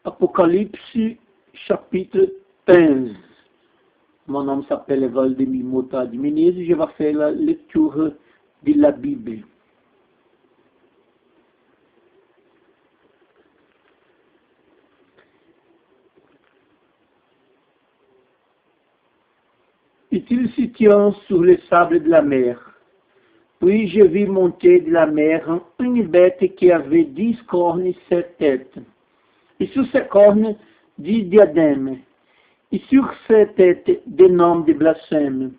Apocalypse chapitre 15. Mon nom s'appelle Valdemir Mota de Menezes. Je vais faire la lecture de la Bible. Et il se tient sur les sables de la mer. Puis je vis monter de la mer une bête qui avait 10 cornes et 7 têtes. Et sur ces cornes, 10 diadèmes. Et sur ces têtes, des noms de blasphème.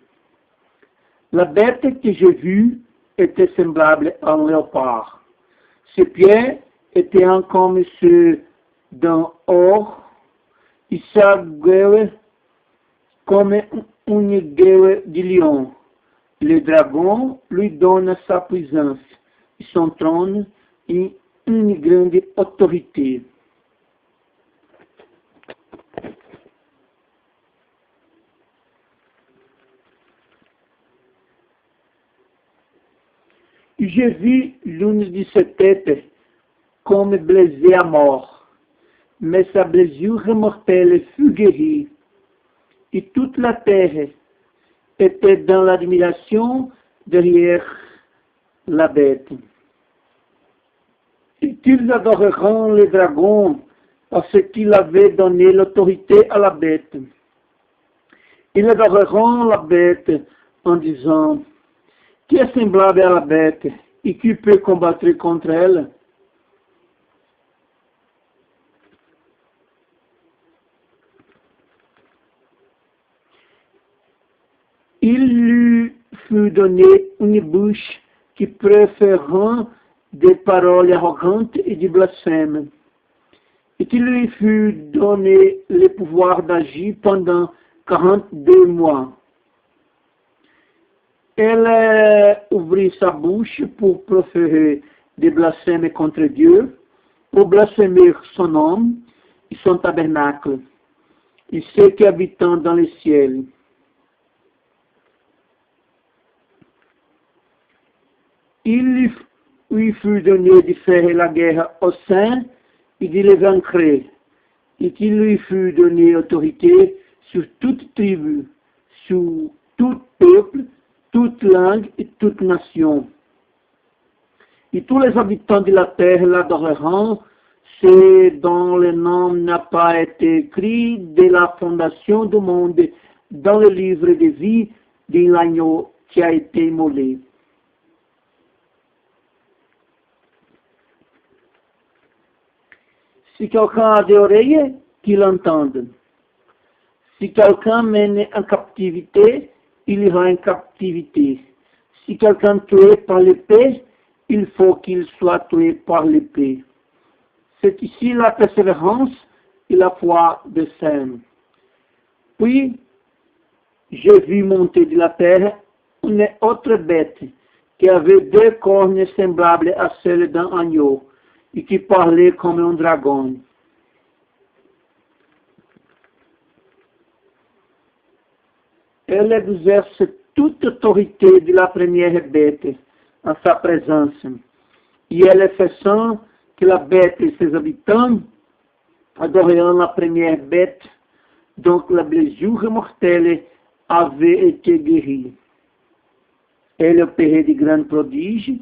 La bête que j'ai vue était semblable à un léopard. Ses pieds étaient comme ceux d'un or, et sa gueule comme une gueule de lion. Le dragon lui donne sa puissance, son trône et une grande autorité. J'ai vu l'une de ses têtes comme blessée à mort, mais sa blessure mortelle fut guérie, et toute la terre était dans l'admiration derrière la bête. Et ils adoreront le dragon parce qu'il avait donné l'autorité à la bête. Ils adoreront la bête en disant: qui est semblable à la bête et qui peut combattre contre elle? Il lui fut donné une bouche qui préférant des paroles arrogantes et du blasphème. Et il lui fut donné le pouvoir d'agir pendant 42 mois. Elle ouvrit sa bouche pour proférer des blasphèmes contre Dieu, pour blasphémer son nom et son tabernacle, et ceux qui habitent dans les ciels. Il lui fut donné de faire la guerre aux saints et de les vaincre, et qu'il lui fut donné autorité sur toute tribu, sur tout peuple, toute langue et toute nation. Et tous les habitants de la terre l'adoreront, ceux dont le nom n'a pas été écrit dès la fondation du monde dans le livre de vie de l'agneau qui a été immolé. Si quelqu'un a des oreilles, qu'il entende. Si quelqu'un mène en captivité, il ira en captivité. Si quelqu'un tué par l'épée, il faut qu'il soit tué par l'épée. C'est ici la persévérance et la foi des saints. Puis, j'ai vu monter de la terre une autre bête qui avait 2 cornes semblables à celles d'un agneau, et qui parlait comme un dragon. Elle exerce toute autorité de la première bête en sa présence, et elle fait sang que la bête et ses habitants adoreront la première bête, donc la blessure mortelle avait été guérie. Elle opérait de grands prodiges,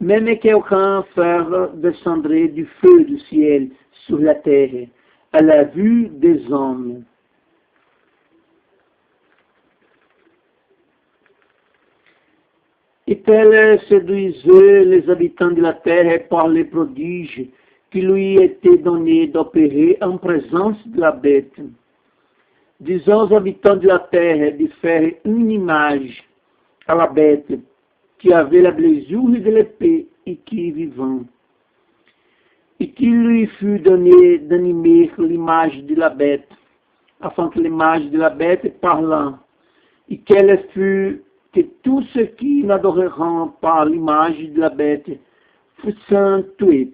même quelqu'un faire descendre du feu du ciel sur la terre, à la vue des hommes. Et elle séduisait les habitants de la terre par les prodiges qui lui étaient donnés d'opérer en présence de la bête, disant aux habitants de la terre de faire une image à la bête qui avait la blessure de l'épée et qui est vivant. Et qu'il lui fut donné d'animer l'image de la bête, afin que l'image de la bête parlant, et qu'elle fut que tous ceux qui n'adoreront pas l'image de la bête fussent tués.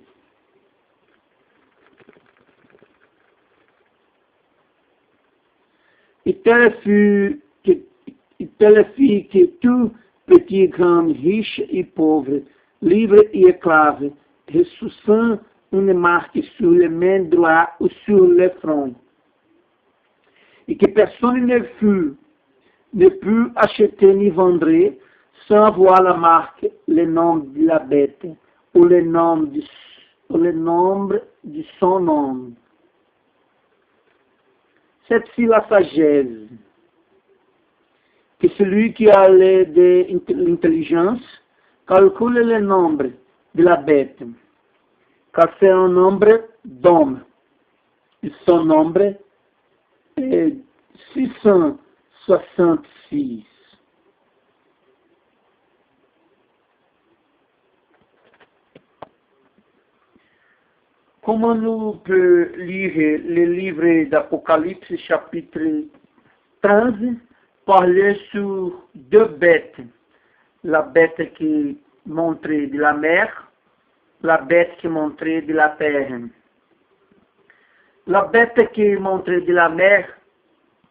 Et telle fut que tout petit, grand, riche et pauvre, libre et esclave, ressuscitant une marque sur les mains droites ou sur le front. Et que personne ne put acheter ni vendre sans voir la marque, le nom de la bête ou le nombre de son nom. C'est la sagesse. Que celui qui a l'intelligence calcule le nombre de la bête, car c'est un nombre d'hommes. Et son nombre est 666. Comment nous peut lire le livre d'Apocalypse chapitre 13 parler sur deux bêtes, la bête qui montrait de la mer, la bête qui montrait de la terre. La bête qui montrait de la mer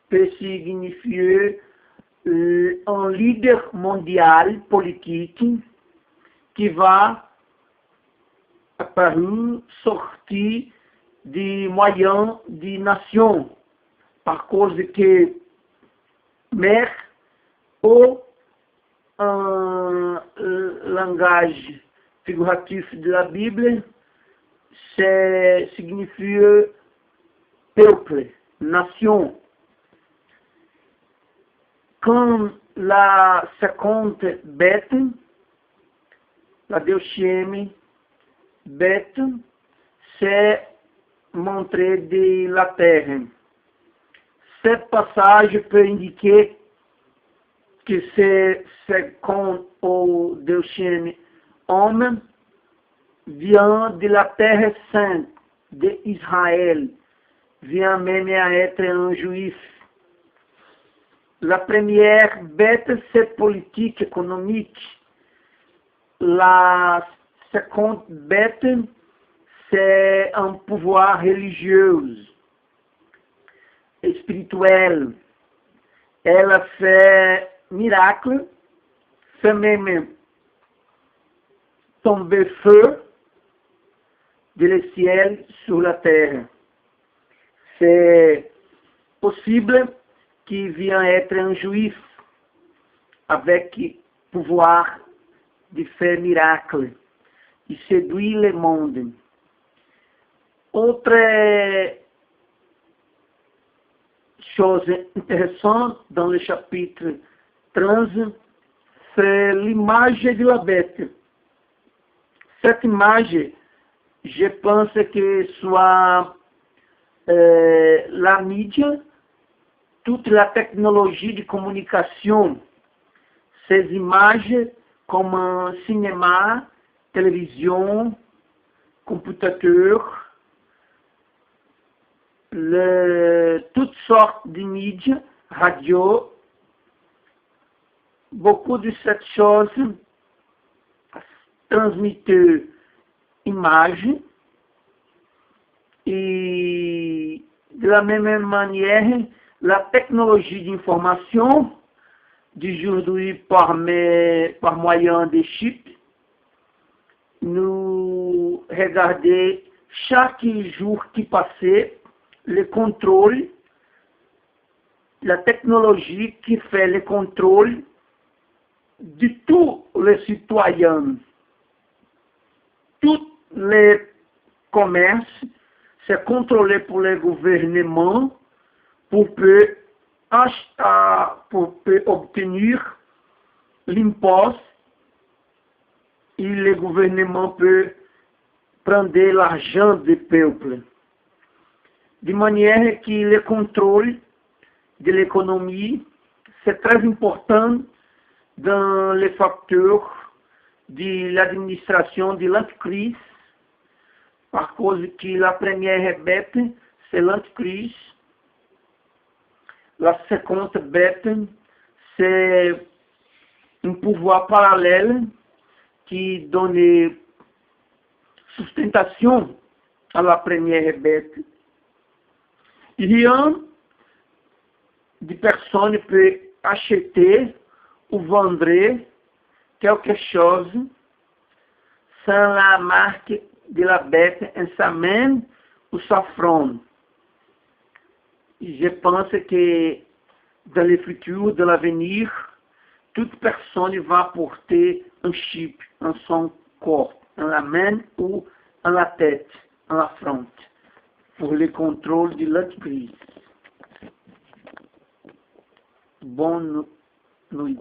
peut signifier un leader mondial politique qui va apparu sortir des moyens des nations par cause que mer ou un langage figuratif de la Bible, c'est signifie peuple, nation. Quand la seconde bête, la deuxième bête, c'est montré de la terre. Ce passage peut indiquer que c'est second ou deuxième homme vient de la terre sainte d'Israël, vient même à être un juif. La première bête, c'est politique, économique. La seconde bête, c'est un pouvoir religieux, spirituel. Elle a fait miracle, fait même tomber feu du ciel sur la terre. C'est possible qu'il vienne être un juif avec pouvoir de faire miracle et séduire le monde. Autre chose intéressante dans le chapitre 13, c'est l'image de la bête. Cette image, je pense que soit la média, toute la technologie de communication, ces images comme un cinéma, télévision, computateur, toutes sortes de médias, radio, beaucoup de cette chose transmettent images et de la même manière, la technologie d'information d'aujourd'hui par moyen des chips, nous regardons chaque jour qui passait le contrôle, la technologie qui fait le contrôle de tous les citoyens. Tous les commerces, c'est contrôlé pour le gouvernement pour obtenir l'imposte et le gouvernement peut prendre l'argent du peuple. De manière que le contrôle de l'économie, c'est très important dans les facteurs de l'administration de l'Antichrist, par cause que la première bête, c'est l'Antichrist. La seconde bête, c'est un pouvoir parallèle qui donne sustentation à la première bête. Rien de personne peut acheter ou vendre quelque chose sans la marque de la bête en sa main ou sa front. Je pense que dans le futur, dans l'avenir, toute personne va porter un chip en son corps, en la main ou en la tête, en la front, pour le contrôle de l'antichrist. Bonne nuit.